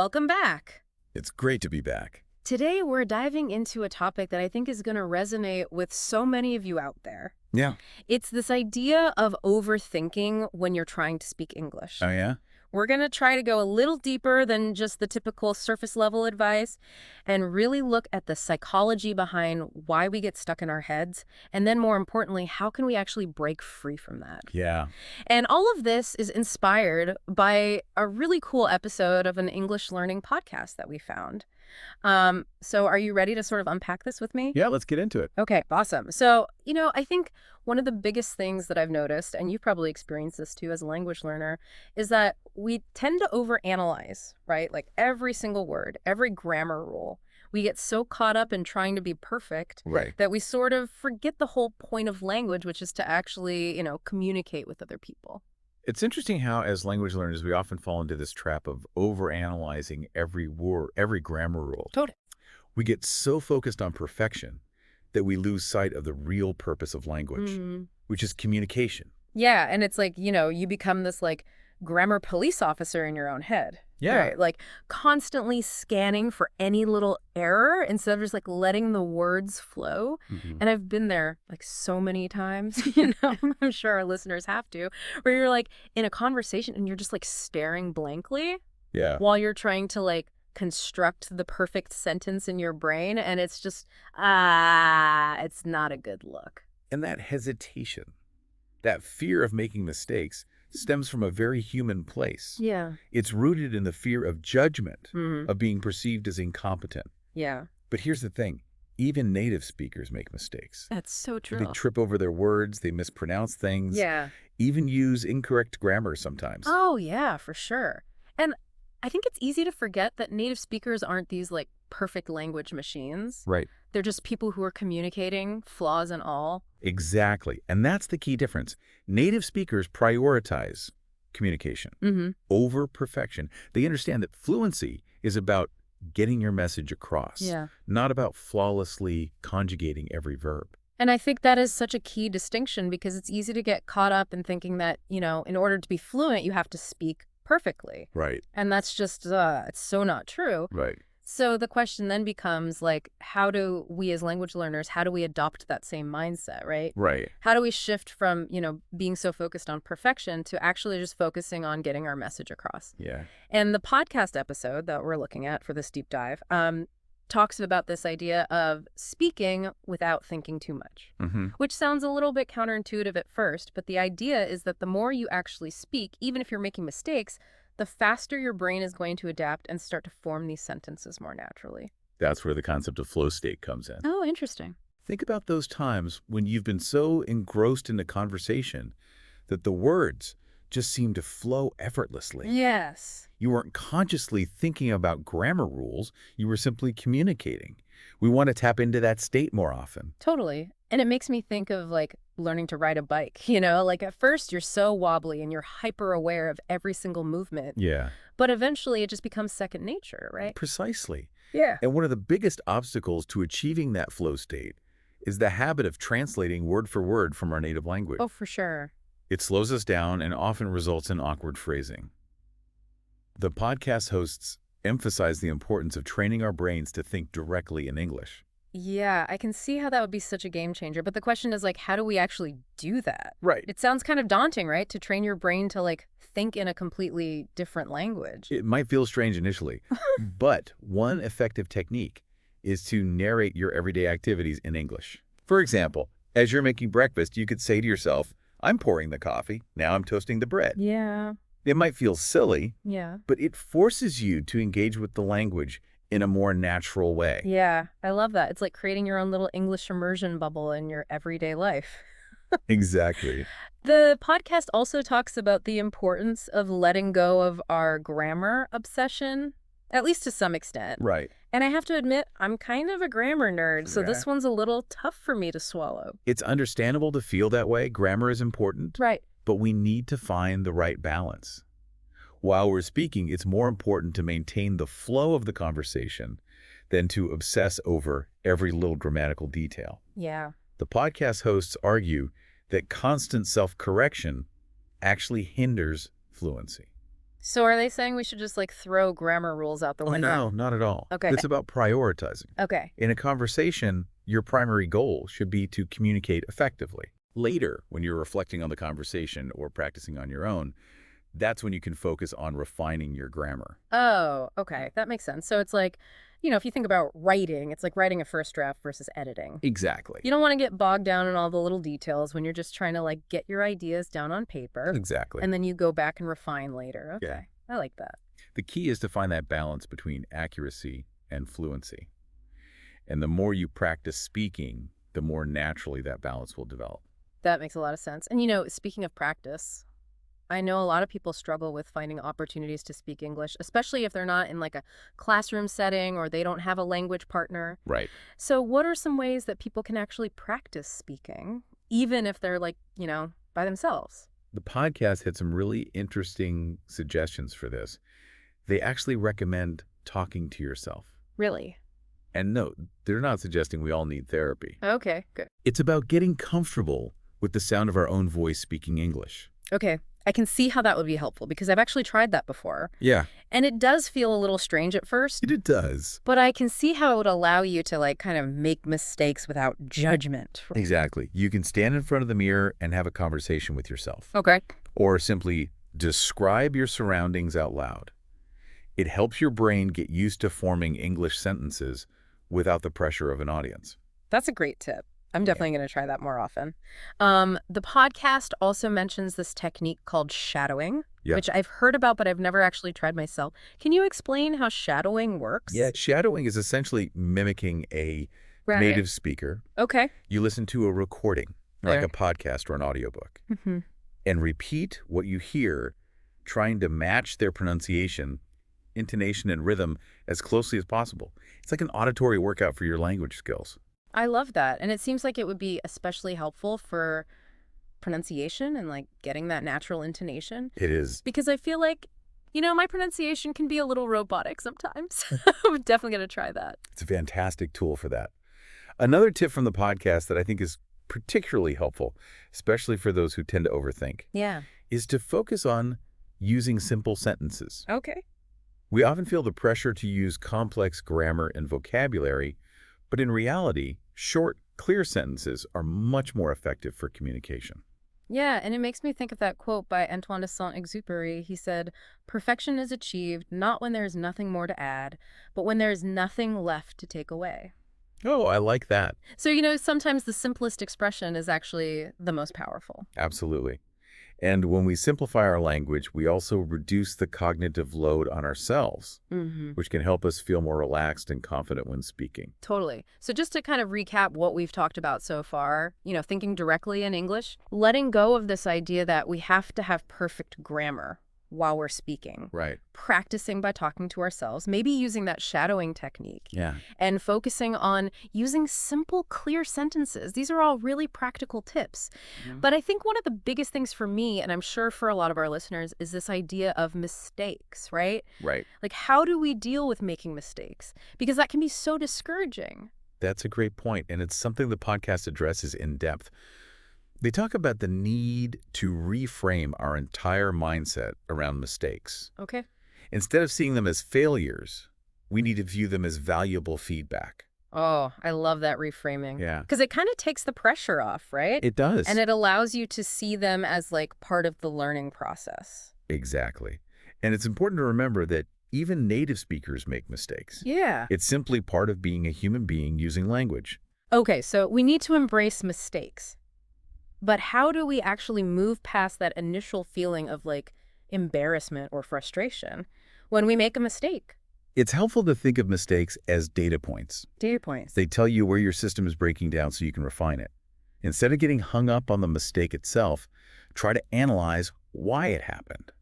welcome back. It's great to be back. Today, we're diving into a topic that I think is going to resonate with so many of you out there. Yeah. It's this idea of overthinking when you're trying to speak English. Oh, yeah? We're going to try to go a little deeper than just the typical surface level advice and really look at the psychology behind why we get stuck in our heads. And then more importantly, how can we actually break free from that? Yeah. And all of this is inspired by a really cool episode of an English learning podcast that we found. So are you ready to sort of unpack this with me? Yeah, let's get into it. Okay, awesome. So, I think one of the biggest things that I've noticed, and you've probably experienced this too as a language learner, is that we tend to overanalyze, right? Like every single word, every grammar rule. We get so caught up in trying to be perfect Right. that we sort of forget the whole point of language, which is to actually, communicate with other people. It's interesting how, as language learners, we often fall into this trap of overanalyzing every word, every grammar rule. Totally. We get so focused on perfection that we lose sight of the real purpose of language, which is communication. Yeah, and it's like, you become this like grammar police officer in your own head. Yeah. Right? Like constantly scanning for any little error instead of just like letting the words flow. And I've been there like so many times, I'm sure our listeners have to, where you're like in a conversation and you're just like staring blankly Yeah. while you're trying to like construct the perfect sentence in your brain. And it's just, it's not a good look. And that hesitation, that fear of making mistakes, stems from a very human place. Yeah. It's rooted in the fear of judgment, Mhm. of being perceived as incompetent. Yeah. But here's the thing. Even native speakers make mistakes. That's so true. They trip over their words, they mispronounce things, Yeah. even use incorrect grammar sometimes. Oh, yeah, for sure. And I think it's easy to forget that native speakers aren't these like perfect language machines. Right. They're just people who are communicating, flaws and all. Exactly. And that's the key difference. Native speakers prioritize communication over perfection. They understand that fluency is about getting your message across, Yeah. not about flawlessly conjugating every verb. And I think that is such a key distinction because it's easy to get caught up in thinking that, in order to be fluent, you have to speak perfectly. Right. And that's just, it's so not true. Right. So the question then becomes like, how do we as language learners, how do we adopt that same mindset, right? Right. How do we shift from, being so focused on perfection to actually just focusing on getting our message across? Yeah. And the podcast episode that we're looking at for this deep dive talks about this idea of speaking without thinking too much, which sounds a little bit counterintuitive at first, but the idea is that the more you actually speak, even if you're making mistakes, the faster your brain is going to adapt and start to form these sentences more naturally. That's where the concept of flow state comes in. Oh, interesting. Think about those times when you've been so engrossed in the conversation that the words just seem to flow effortlessly. Yes. You weren't consciously thinking about grammar rules. You were simply communicating. We want to tap into that state more often. Totally. And it makes me think of like learning to ride a bike, like at first you're so wobbly and you're hyper aware of every single movement, Yeah. but eventually it just becomes second nature, right? Precisely. Yeah. And one of the biggest obstacles to achieving that flow state is the habit of translating word for word from our native language. Oh, for sure. It slows us down and often results in awkward phrasing. The podcast hosts emphasize the importance of training our brains to think directly in English. Yeah, I can see how that would be such a game changer. But the question is like, how do we actually do that? Right. It sounds kind of daunting, right? To train your brain to like think in a completely different language. It might feel strange initially, but one effective technique is to narrate your everyday activities in English. For example, as you're making breakfast, you could say to yourself, I'm pouring the coffee, now I'm toasting the bread. Yeah. It might feel silly, Yeah. but it forces you to engage with the language in a more natural way. Yeah. I love that. It's like creating your own little English immersion bubble in your everyday life. Exactly. The podcast also talks about the importance of letting go of our grammar obsession, at least to some extent. Right. And I have to admit, I'm kind of a grammar nerd, so Yeah. this one's a little tough for me to swallow. It's understandable to feel that way. Grammar is important, Right. but we need to find the right balance. While we're speaking, it's more important to maintain the flow of the conversation than to obsess over every little grammatical detail. Yeah. The podcast hosts argue that constant self-correction actually hinders fluency. So are they saying we should just like throw grammar rules out the Oh, window? no, not at all. Okay. It's about prioritizing. Okay. In a conversation, your primary goal should be to communicate effectively. Later, when you're reflecting on the conversation or practicing on your own, that's when you can focus on refining your grammar. Oh, okay. That makes sense. So it's like, if you think about writing, it's like writing a first draft versus editing. Exactly. You don't want to get bogged down in all the little details when you're just trying to like get your ideas down on paper. Exactly. And then you go back and refine later. Okay. Yeah. I like that. The key is to find that balance between accuracy and fluency. And the more you practice speaking, the more naturally that balance will develop. That makes a lot of sense. And speaking of practice, I know a lot of people struggle with finding opportunities to speak English, especially if they're not in like a classroom setting or they don't have a language partner. Right. So what are some ways that people can actually practice speaking, even if they're like, by themselves? The podcast had some really interesting suggestions for this. They actually recommend talking to yourself. Really? And no, they're not suggesting we all need therapy. Okay, good. It's about getting comfortable with the sound of our own voice speaking English. Okay. I can see how that would be helpful because I've actually tried that before. Yeah. And it does feel a little strange at first. It does. But I can see how it would allow you to like kind of make mistakes without judgment. Exactly. You can stand in front of the mirror and have a conversation with yourself. Okay. Or simply describe your surroundings out loud. It helps your brain get used to forming English sentences without the pressure of an audience. That's a great tip. I'm definitely going to try that more often. The podcast also mentions this technique called shadowing, which I've heard about, but I've never actually tried myself. Can you explain how shadowing works? Yeah, shadowing is essentially mimicking a native speaker. Okay. You listen to a recording, like a podcast or an audiobook, and repeat what you hear, trying to match their pronunciation, intonation, and rhythm as closely as possible. It's like an auditory workout for your language skills. I love that. And it seems like it would be especially helpful for pronunciation and like getting that natural intonation. It is. Because I feel like, my pronunciation can be a little robotic sometimes. I'm definitely going to try that. It's a fantastic tool for that. Another tip from the podcast that I think is particularly helpful, especially for those who tend to overthink, is to focus on using simple sentences. Okay. We often feel the pressure to use complex grammar and vocabulary, but in reality, short, clear sentences are much more effective for communication. Yeah, and it makes me think of that quote by Antoine de Saint-Exupéry. He said, "Perfection is achieved not when there is nothing more to add, but when there is nothing left to take away." Oh, I like that. So, sometimes the simplest expression is actually the most powerful. Absolutely. And when we simplify our language, we also reduce the cognitive load on ourselves, which can help us feel more relaxed and confident when speaking. Totally. So just to kind of recap what we've talked about so far, thinking directly in English, letting go of this idea that we have to have perfect grammar while we're speaking. Right. Practicing by talking to ourselves, maybe using that shadowing technique. Yeah. And focusing on using simple, clear sentences. These are all really practical tips. But I think one of the biggest things for me, and I'm sure for a lot of our listeners, is this idea of mistakes, right? Right. Like, how do we deal with making mistakes? Because that can be so discouraging. That's a great point, and it's something the podcast addresses in depth. They talk about the need to reframe our entire mindset around mistakes. Okay. Instead of seeing them as failures, we need to view them as valuable feedback. Oh, I love that reframing. Yeah. Because it kind of takes the pressure off, right? It does. And it allows you to see them as like part of the learning process. Exactly. And it's important to remember that even native speakers make mistakes. Yeah. It's simply part of being a human being using language. Okay, so we need to embrace mistakes. But how do we actually move past that initial feeling of like embarrassment or frustration when we make a mistake? It's helpful to think of mistakes as data points. Data points. They tell you where your system is breaking down so you can refine it. Instead of getting hung up on the mistake itself, try to analyze why it happened.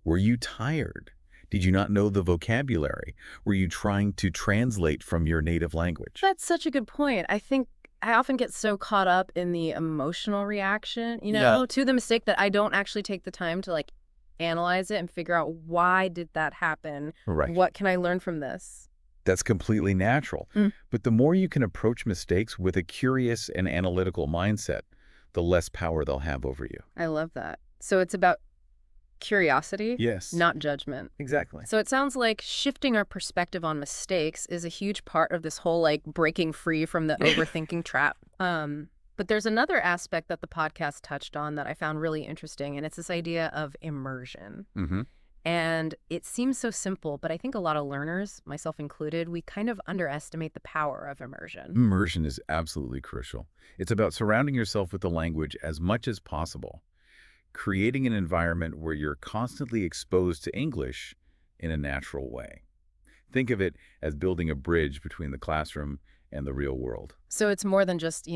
Were you tired? Did you not know the vocabulary? Were you trying to translate from your native language? That's such a good point. I think I often get so caught up in the emotional reaction, to the mistake that I don't actually take the time to like analyze it and figure out why did that happen? Right. What can I learn from this? That's completely natural. But the more you can approach mistakes with a curious and analytical mindset, the less power they'll have over you. I love that. So it's about curiosity, Yes. not judgment. Exactly. So it sounds like shifting our perspective on mistakes is a huge part of this whole like breaking free from the overthinking trap. But there's another aspect that the podcast touched on that I found really interesting, and it's this idea of immersion. Mm-hmm. And it seems so simple, but I think a lot of learners, myself included, we kind of underestimate the power of immersion. Immersion is absolutely crucial. It's about surrounding yourself with the language as much as possible, creating an environment where you're constantly exposed to English in a natural way. Think of it as building a bridge between the classroom and the real world. So it's more than just,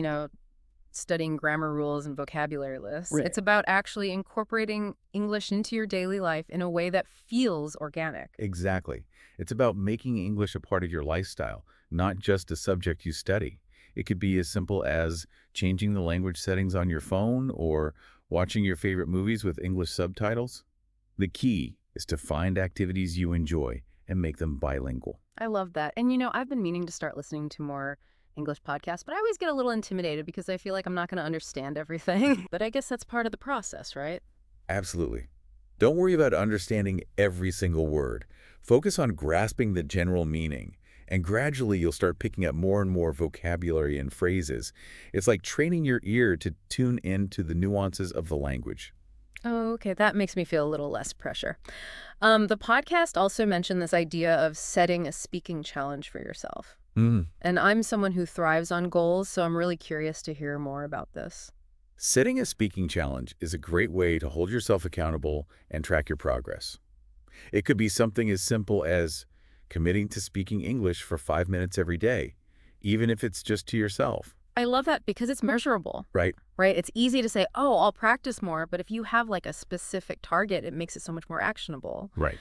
studying grammar rules and vocabulary lists. Right. It's about actually incorporating English into your daily life in a way that feels organic. Exactly. It's about making English a part of your lifestyle, not just a subject you study. It could be as simple as changing the language settings on your phone or watching your favorite movies with English subtitles. The key is to find activities you enjoy and make them bilingual. I love that. And, I've been meaning to start listening to more English podcasts, but I always get a little intimidated because I feel like I'm not going to understand everything. But I guess that's part of the process, right? Absolutely. Don't worry about understanding every single word. Focus on grasping the general meaning, and gradually you'll start picking up more and more vocabulary and phrases. It's like training your ear to tune into the nuances of the language. Oh, okay. That makes me feel a little less pressure. The podcast also mentioned this idea of setting a speaking challenge for yourself. And I'm someone who thrives on goals, so I'm really curious to hear more about this. Setting a speaking challenge is a great way to hold yourself accountable and track your progress. It could be something as simple as committing to speaking English for 5 minutes every day, even if it's just to yourself. I love that because it's measurable. Right. Right? It's easy to say, oh, I'll practice more, but if you have like a specific target, it makes it so much more actionable. Right.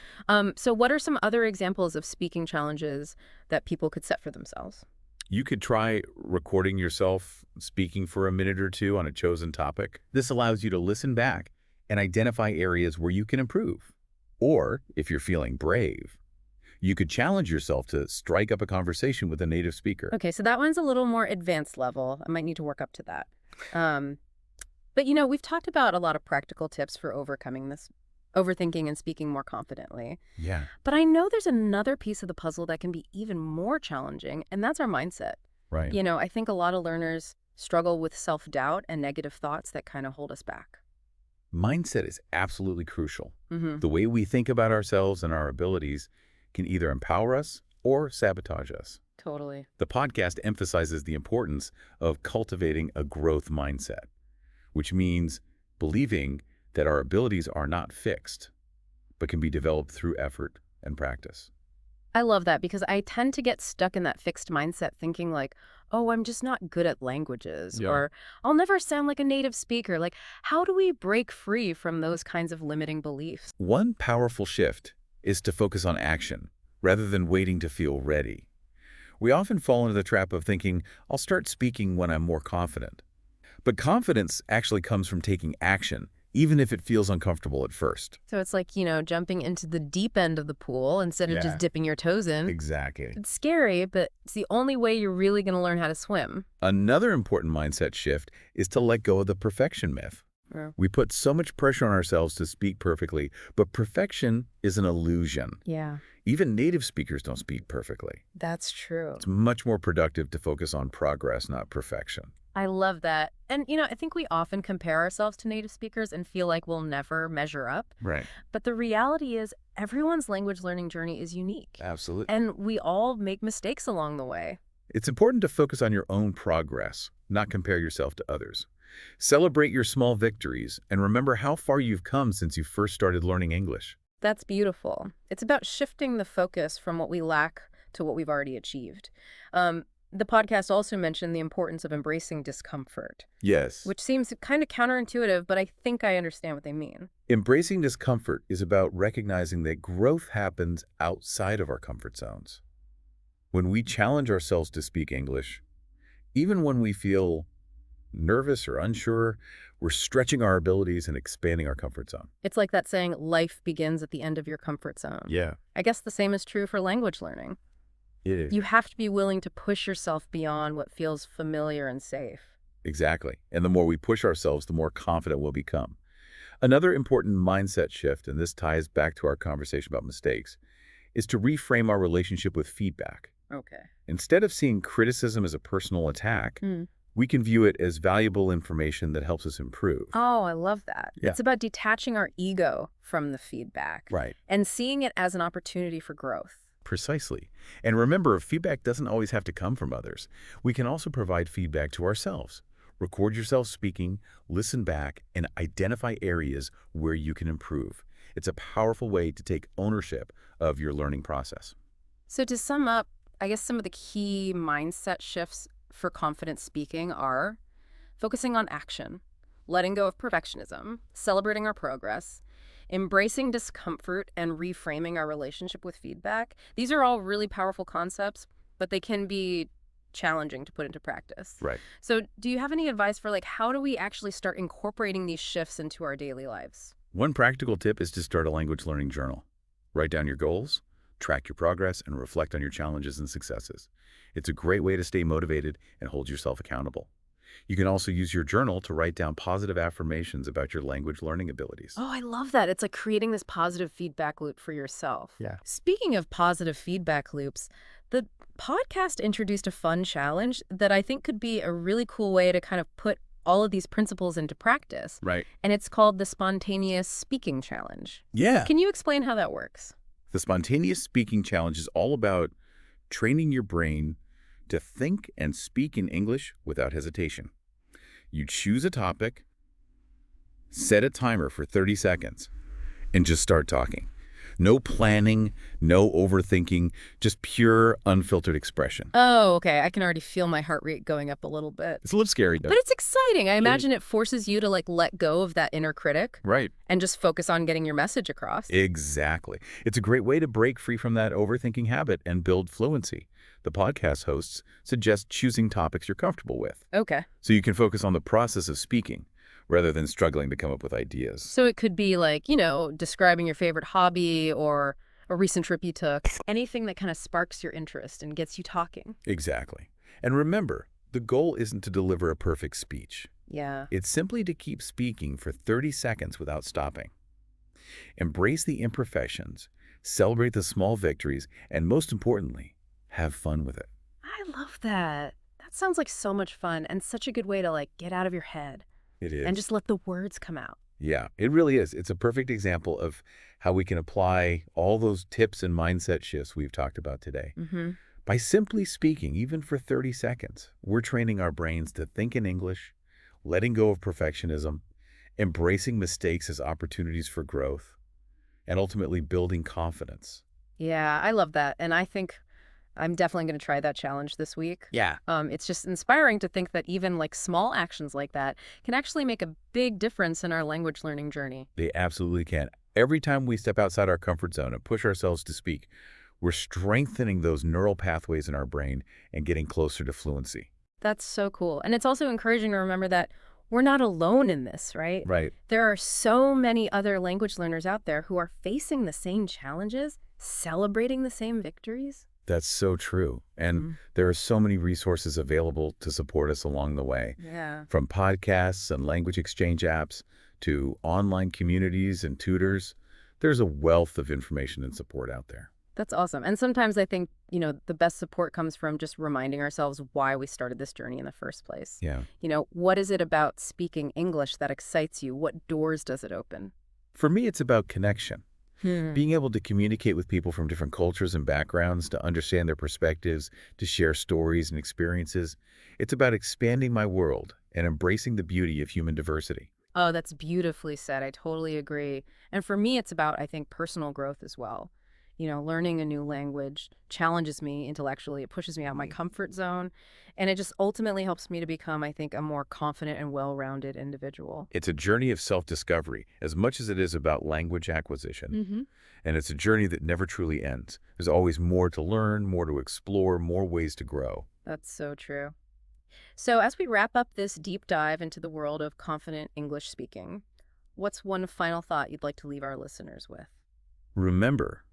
So what are some other examples of speaking challenges that people could set for themselves? You could try recording yourself speaking for a minute or two on a chosen topic. This allows you to listen back and identify areas where you can improve. Or, if you're feeling brave, you could challenge yourself to strike up a conversation with a native speaker. Okay, so that one's a little more advanced level. I might need to work up to that. But, we've talked about a lot of practical tips for overcoming this overthinking and speaking more confidently. Yeah. But I know there's another piece of the puzzle that can be even more challenging, and that's our mindset. Right. I think a lot of learners struggle with self-doubt and negative thoughts that kind of hold us back. Mindset is absolutely crucial. Mm-hmm. The way we think about ourselves and our abilities can either empower us or sabotage us. Totally. The podcast emphasizes the importance of cultivating a growth mindset, which means believing that our abilities are not fixed, but can be developed through effort and practice. I love that because I tend to get stuck in that fixed mindset thinking like, oh, I'm just not good at languages, or I'll never sound like a native speaker. Like, how do we break free from those kinds of limiting beliefs? One powerful shift is to focus on action rather than waiting to feel ready. We often fall into the trap of thinking, I'll start speaking when I'm more confident. But confidence actually comes from taking action, even if it feels uncomfortable at first. So it's like, jumping into the deep end of the pool instead of just dipping your toes in. Exactly. It's scary, but it's the only way you're really going to learn how to swim. Another important mindset shift is to let go of the perfection myth. Yeah. We put so much pressure on ourselves to speak perfectly, but perfection is an illusion. Yeah, Even native speakers don't speak perfectly. that's true. It's much more productive to focus on progress, not perfection. I love that. And, I think we often compare ourselves to native speakers and feel like we'll never measure up. Right. But the reality is everyone's language learning journey is unique. Absolutely. And we all make mistakes along the way. It's important to focus on your own progress, not compare yourself to others. Celebrate your small victories and remember how far you've come since you first started learning English. That's beautiful. It's about shifting the focus from what we lack to what we've already achieved. The podcast also mentioned the importance of embracing discomfort, Yes. which seems kind of counterintuitive, but I think I understand what they mean. Embracing discomfort is about recognizing that growth happens outside of our comfort zones. When we challenge ourselves to speak English, even when we feel nervous or unsure, we're stretching our abilities and expanding our comfort zone. It's like that saying, life begins at the end of your comfort zone. Yeah, I guess the same is true for language learning. it is. You have to be willing to push yourself beyond what feels familiar and safe. Exactly. And the more we push ourselves, the more confident we'll become. Another important mindset shift, and this ties back to our conversation about mistakes, is to reframe our relationship with feedback. Okay. Instead of seeing criticism as a personal attack, we can view it as valuable information that helps us improve. Oh, I love that. Yeah. It's about detaching our ego from the feedback. Right. And seeing it as an opportunity for growth. Precisely. And remember, feedback doesn't always have to come from others. We can also provide feedback to ourselves. Record yourself speaking, listen back, and identify areas where you can improve. It's a powerful way to take ownership of your learning process. So to sum up, I guess some of the key mindset shifts for confident speaking are focusing on action, letting go of perfectionism, celebrating our progress, embracing discomfort, and reframing our relationship with feedback. These are all really powerful concepts, but they can be challenging to put into practice. Right. So do you have any advice for how do we actually start incorporating these shifts into our daily lives? One practical tip is to start a language learning journal. Write down your goals, track your progress, and reflect on your challenges and successes. It's a great way to stay motivated and hold yourself accountable. You can also use your journal to write down positive affirmations about your language learning abilities. Oh, I love that. It's like creating this positive feedback loop for yourself. Yeah. Speaking of positive feedback loops, the podcast introduced a fun challenge that I think could be a really cool way to kind of put all of these principles into practice. Right. And it's called the Spontaneous Speaking Challenge. Yeah. Can you explain how that works? The Spontaneous Speaking Challenge is all about training your brain to think and speak in English without hesitation. You choose a topic, set a timer for 30 seconds, and just start talking. No planning, no overthinking, just pure, unfiltered expression. Oh, okay. I can already feel my heart rate going up a little bit. It's a little scary, though. But it's exciting. I imagine it forces you to let go of that inner critic. Right. And just focus on getting your message across. Exactly. It's a great way to break free from that overthinking habit and build fluency. The podcast hosts suggest choosing topics you're comfortable with. Okay. So you can focus on the process of speaking rather than struggling to come up with ideas. So it could be describing your favorite hobby or a recent trip you took. Anything that kind of sparks your interest and gets you talking. Exactly. And remember, the goal isn't to deliver a perfect speech. Yeah. It's simply to keep speaking for 30 seconds without stopping. Embrace the imperfections, celebrate the small victories, and most importantly, have fun with it. I love that. That sounds like so much fun and such a good way to get out of your head. It is. And just let the words come out. Yeah, it really is. It's a perfect example of how we can apply all those tips and mindset shifts we've talked about today. By simply speaking, even for 30 seconds, we're training our brains to think in English, letting go of perfectionism, embracing mistakes as opportunities for growth, and ultimately building confidence. Yeah, I love that. And I think I'm definitely going to try that challenge this week. Yeah. It's just inspiring to think that even small actions like that can actually make a big difference in our language learning journey. They absolutely can. Every time we step outside our comfort zone and push ourselves to speak, we're strengthening those neural pathways in our brain and getting closer to fluency. That's so cool. And it's also encouraging to remember that we're not alone in this, right? Right. There are so many other language learners out there who are facing the same challenges, celebrating the same victories. That's so true. And there are so many resources available to support us along the way. Yeah. From podcasts and language exchange apps to online communities and tutors, there's a wealth of information and support out there. That's awesome. And sometimes I think, the best support comes from just reminding ourselves why we started this journey in the first place. Yeah. What is it about speaking English that excites you? What doors does it open? For me, it's about connection. Being able to communicate with people from different cultures and backgrounds, to understand their perspectives, to share stories and experiences. It's about expanding my world and embracing the beauty of human diversity. Oh, that's beautifully said. I totally agree. And for me, it's about, I think, personal growth as well. Learning a new language challenges me intellectually. It pushes me out of my comfort zone. And it just ultimately helps me to become, I think, a more confident and well-rounded individual. It's a journey of self-discovery as much as it is about language acquisition. And it's a journey that never truly ends. There's always more to learn, more to explore, more ways to grow. That's so true. So as we wrap up this deep dive into the world of confident English speaking, what's one final thought you'd like to leave our listeners with? Remember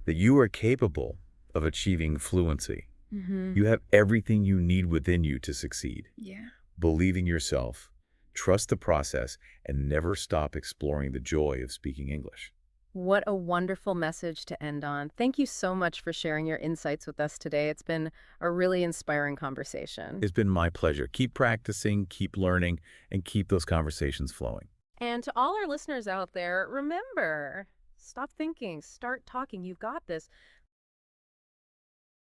that you are capable of achieving fluency. You have everything you need within you to succeed. Yeah. Believe in yourself, Trust the process and never stop exploring the joy of speaking English. What a wonderful message to end on. Thank you so much for sharing your insights with us today. It's been a really inspiring conversation. It's been my pleasure. Keep practicing, keep learning, and keep those conversations flowing. And to all our listeners out there, remember, stop thinking, start talking. You've got this.